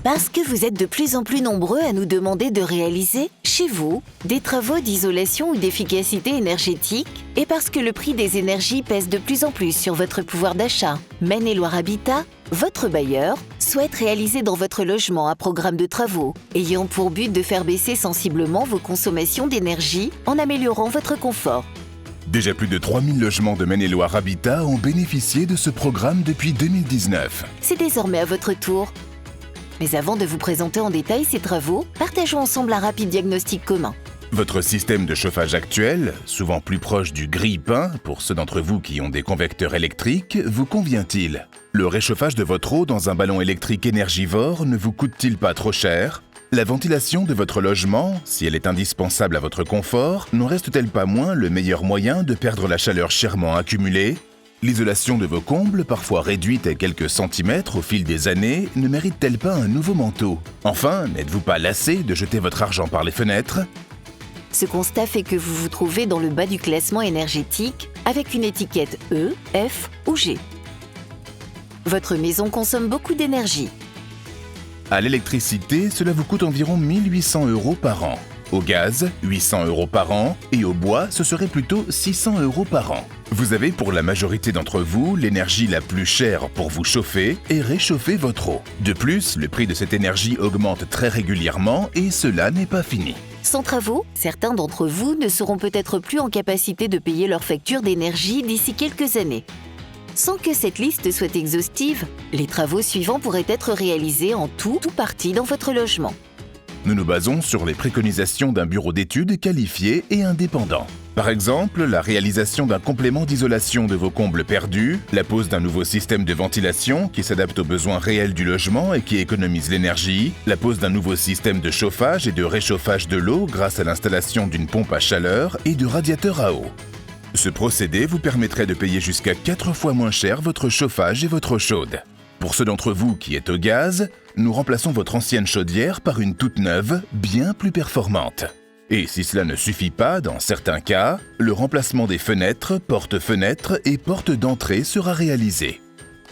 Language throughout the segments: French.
Parce que vous êtes de plus en plus nombreux à nous demander de réaliser, chez vous, des travaux d'isolation ou d'efficacité énergétique, et parce que le prix des énergies pèse de plus en plus sur votre pouvoir d'achat, Maine-et-Loire Habitat, votre bailleur, souhaite réaliser dans votre logement un programme de travaux ayant pour but de faire baisser sensiblement vos consommations d'énergie en améliorant votre confort. Déjà plus de 3000 logements de Maine-et-Loire Habitat ont bénéficié de ce programme depuis 2019. C'est désormais à votre tour. Mais avant de vous présenter en détail ces travaux, partageons ensemble un rapide diagnostic commun. Votre système de chauffage actuel, souvent plus proche du grille-pain pour ceux d'entre vous qui ont des convecteurs électriques, vous convient-il? Le réchauffage de votre eau dans un ballon électrique énergivore ne vous coûte-t-il pas trop cher? La ventilation de votre logement, si elle est indispensable à votre confort, n'en reste-t-elle pas moins le meilleur moyen de perdre la chaleur chèrement accumulée? L'isolation de vos combles, parfois réduite à quelques centimètres au fil des années, ne mérite-t-elle pas un nouveau manteau? Enfin, n'êtes-vous pas lassé de jeter votre argent par les fenêtres? Ce constat fait que vous vous trouvez dans le bas du classement énergétique avec une étiquette E, F ou G. Votre maison consomme beaucoup d'énergie. À l'électricité, cela vous coûte environ 1 800 € par an. Au gaz, 800 € par an, et au bois, ce serait plutôt 600 € par an. Vous avez pour la majorité d'entre vous l'énergie la plus chère pour vous chauffer et réchauffer votre eau. De plus, le prix de cette énergie augmente très régulièrement et cela n'est pas fini. Sans travaux, certains d'entre vous ne seront peut-être plus en capacité de payer leur facture d'énergie d'ici quelques années. Sans que cette liste soit exhaustive, les travaux suivants pourraient être réalisés en tout ou partie dans votre logement. Nous nous basons sur les préconisations d'un bureau d'études qualifié et indépendant. Par exemple, la réalisation d'un complément d'isolation de vos combles perdus, la pose d'un nouveau système de ventilation qui s'adapte aux besoins réels du logement et qui économise l'énergie, la pose d'un nouveau système de chauffage et de réchauffage de l'eau grâce à l'installation d'une pompe à chaleur et de radiateurs à eau. Ce procédé vous permettrait de payer jusqu'à 4 fois moins cher votre chauffage et votre eau chaude. Pour ceux d'entre vous qui êtes au gaz, nous remplaçons votre ancienne chaudière par une toute neuve, bien plus performante. Et si cela ne suffit pas, dans certains cas, le remplacement des fenêtres, porte-fenêtres et portes d'entrée sera réalisé.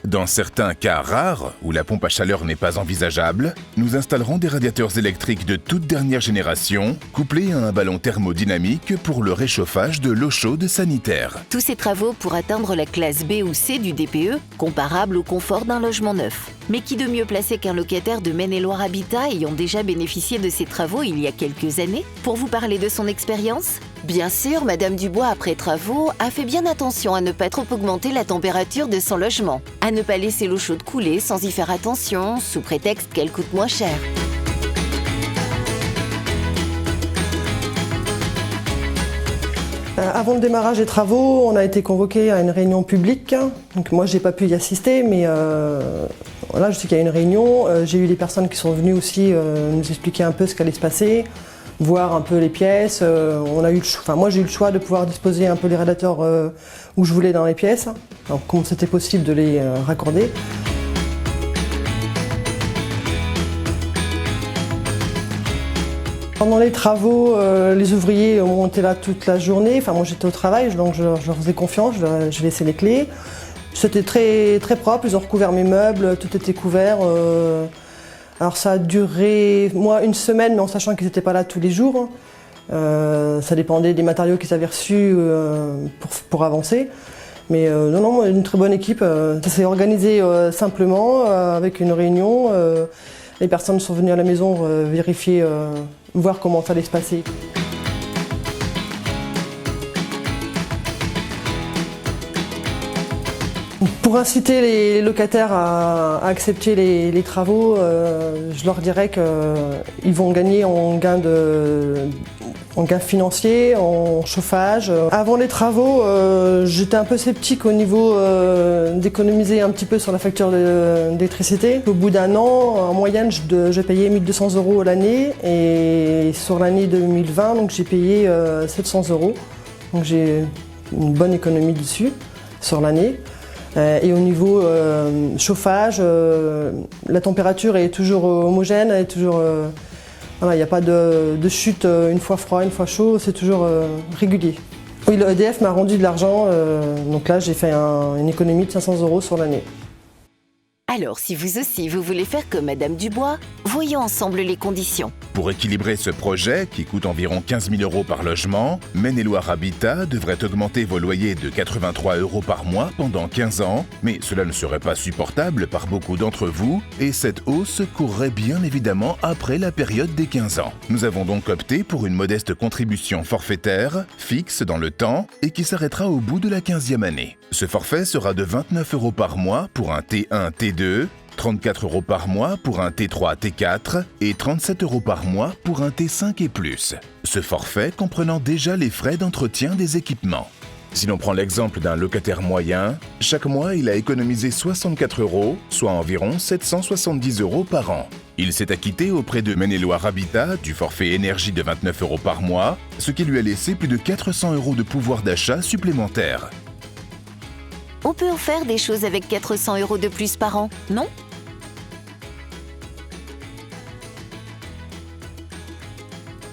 Dans certains cas rares, où la pompe à chaleur n'est pas envisageable, nous installerons des radiateurs électriques de toute dernière génération, couplés à un ballon thermodynamique pour le réchauffage de l'eau chaude sanitaire. Tous ces travaux pour atteindre la classe B ou C du DPE, comparable au confort d'un logement neuf. Mais qui de mieux placé qu'un locataire de Maine-et-Loire Habitat ayant déjà bénéficié de ces travaux il y a quelques années pour vous parler de son expérience? Bien sûr, Madame Dubois, après travaux, a fait bien attention à ne pas trop augmenter la température de son logement, à ne pas laisser l'eau chaude couler sans y faire attention, sous prétexte qu'elle coûte moins cher. Avant le démarrage des travaux, on a été convoqué à une réunion publique. Donc moi, j'ai pas pu y assister, mais voilà, je sais qu'il y a une réunion. J'ai eu des personnes qui sont venues aussi nous expliquer un peu ce qu'allait se passer, voir un peu les pièces. Moi, j'ai eu le choix de pouvoir disposer un peu les radiateurs où je voulais dans les pièces, donc comme c'était possible de les raccorder. Pendant les travaux, les ouvriers ont été là toute la journée. Enfin, moi j'étais au travail, donc je leur faisais confiance, je laissais les clés. C'était très, très propre, ils ont recouvert mes meubles, tout était couvert. Alors ça a duré, moi, une semaine, mais en sachant qu'ils n'étaient pas là tous les jours. Ça dépendait des matériaux qu'ils avaient reçus pour avancer. Mais non, une très bonne équipe. Ça s'est organisé simplement, avec une réunion. Les personnes sont venues à la maison vérifier, voir comment ça allait se passer. Pour inciter les locataires à accepter les travaux, je leur dirais qu'ils vont gagner en gain financier, en chauffage. Avant les travaux, j'étais un peu sceptique au niveau d'économiser un petit peu sur la facture d'électricité. Au bout d'un an, en moyenne, je payais 1 200 € l'année et sur l'année 2020, donc j'ai payé 700 €. Donc j'ai une bonne économie dessus sur l'année. Et au niveau chauffage, la température est toujours homogène, elle est toujours, voilà, il n'y a pas de chute une fois froid, une fois chaud, c'est toujours régulier. Oui, le EDF m'a rendu de l'argent, donc là j'ai fait une économie de 500 € sur l'année. Alors, si vous aussi, vous voulez faire comme Madame Dubois, voyons ensemble les conditions. Pour équilibrer ce projet, qui coûte environ 15 000 € par logement, Maine-et-Loire Habitat devrait augmenter vos loyers de 83 € par mois pendant 15 ans, mais cela ne serait pas supportable par beaucoup d'entre vous, et cette hausse courrait bien évidemment après la période des 15 ans. Nous avons donc opté pour une modeste contribution forfaitaire, fixe dans le temps, et qui s'arrêtera au bout de la 15e année. Ce forfait sera de 29 € par mois pour un T1, T2, 34 € par mois pour un T3, T4 et 37 € par mois pour un T5 et plus. Ce forfait comprenant déjà les frais d'entretien des équipements. Si l'on prend l'exemple d'un locataire moyen, chaque mois il a économisé 64 €, soit environ 770 € par an. Il s'est acquitté auprès de Maine-et-Loire Habitat du forfait énergie de 29 € par mois, ce qui lui a laissé plus de 400 € de pouvoir d'achat supplémentaire. On peut en faire des choses avec 400 € de plus par an, non ?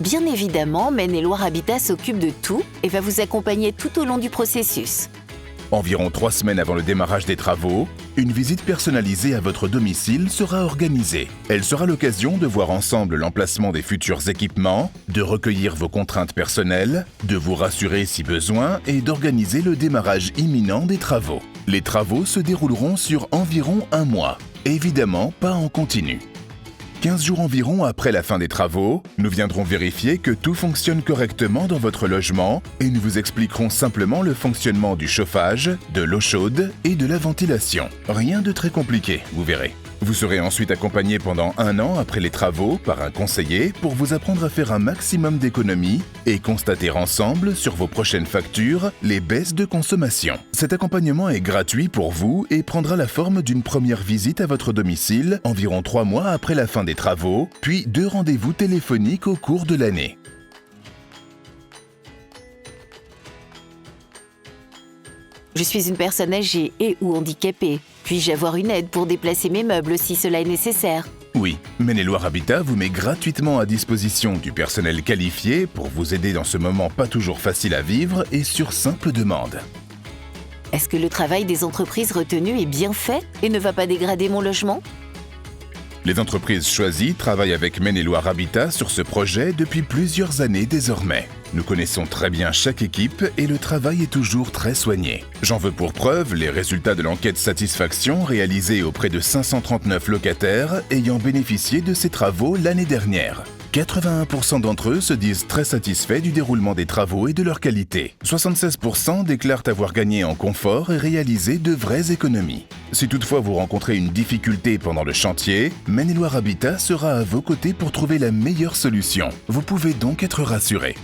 Bien évidemment, Maine-et-Loire Habitat s'occupe de tout et va vous accompagner tout au long du processus. Environ 3 semaines avant le démarrage des travaux, une visite personnalisée à votre domicile sera organisée. Elle sera l'occasion de voir ensemble l'emplacement des futurs équipements, de recueillir vos contraintes personnelles, de vous rassurer si besoin et d'organiser le démarrage imminent des travaux. Les travaux se dérouleront sur environ 1 mois, évidemment pas en continu. 15 jours environ après la fin des travaux, nous viendrons vérifier que tout fonctionne correctement dans votre logement et nous vous expliquerons simplement le fonctionnement du chauffage, de l'eau chaude et de la ventilation. Rien de très compliqué, vous verrez. Vous serez ensuite accompagné pendant 1 an après les travaux par un conseiller pour vous apprendre à faire un maximum d'économies et constater ensemble sur vos prochaines factures les baisses de consommation. Cet accompagnement est gratuit pour vous et prendra la forme d'une première visite à votre domicile environ 3 mois après la fin des travaux, puis 2 rendez-vous téléphoniques au cours de l'année. Je suis une personne âgée et ou handicapée. Puis-je avoir une aide pour déplacer mes meubles si cela est nécessaire ? Oui, Maine-et-Loire Habitat vous met gratuitement à disposition du personnel qualifié pour vous aider dans ce moment pas toujours facile à vivre et sur simple demande. Est-ce que le travail des entreprises retenues est bien fait et ne va pas dégrader mon logement ? Les entreprises choisies travaillent avec Maine-et-Loire Habitat sur ce projet depuis plusieurs années désormais. Nous connaissons très bien chaque équipe et le travail est toujours très soigné. J'en veux pour preuve les résultats de l'enquête satisfaction réalisée auprès de 539 locataires ayant bénéficié de ces travaux l'année dernière. 81% d'entre eux se disent très satisfaits du déroulement des travaux et de leur qualité. 76% déclarent avoir gagné en confort et réalisé de vraies économies. Si toutefois vous rencontrez une difficulté pendant le chantier, Maine-et-Loire Habitat sera à vos côtés pour trouver la meilleure solution. Vous pouvez donc être rassurés.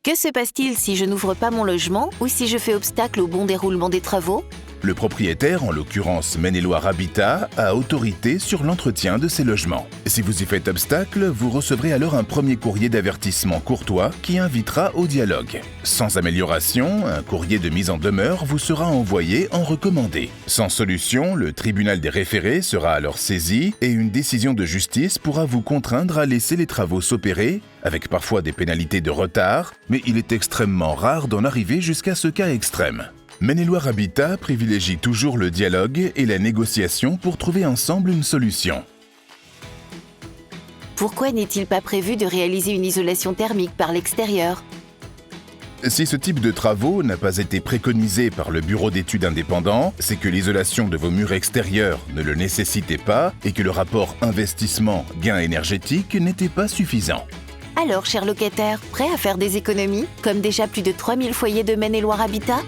Que se passe-t-il si je n'ouvre pas mon logement ou si je fais obstacle au bon déroulement des travaux ? Le propriétaire, en l'occurrence Maine-et-Loire Habitat, a autorité sur l'entretien de ces logements. Si vous y faites obstacle, vous recevrez alors un premier courrier d'avertissement courtois qui invitera au dialogue. Sans amélioration, un courrier de mise en demeure vous sera envoyé en recommandé. Sans solution, le tribunal des référés sera alors saisi et une décision de justice pourra vous contraindre à laisser les travaux s'opérer, avec parfois des pénalités de retard, mais il est extrêmement rare d'en arriver jusqu'à ce cas extrême. Maine-et-Loire Habitat privilégie toujours le dialogue et la négociation pour trouver ensemble une solution. Pourquoi n'est-il pas prévu de réaliser une isolation thermique par l'extérieur ? Si ce type de travaux n'a pas été préconisé par le bureau d'études indépendant, c'est que l'isolation de vos murs extérieurs ne le nécessitait pas et que le rapport investissement-gain énergétique n'était pas suffisant. Alors, chers locataires, prêts à faire des économies, comme déjà plus de 3000 foyers de Maine-et-Loire Habitat ?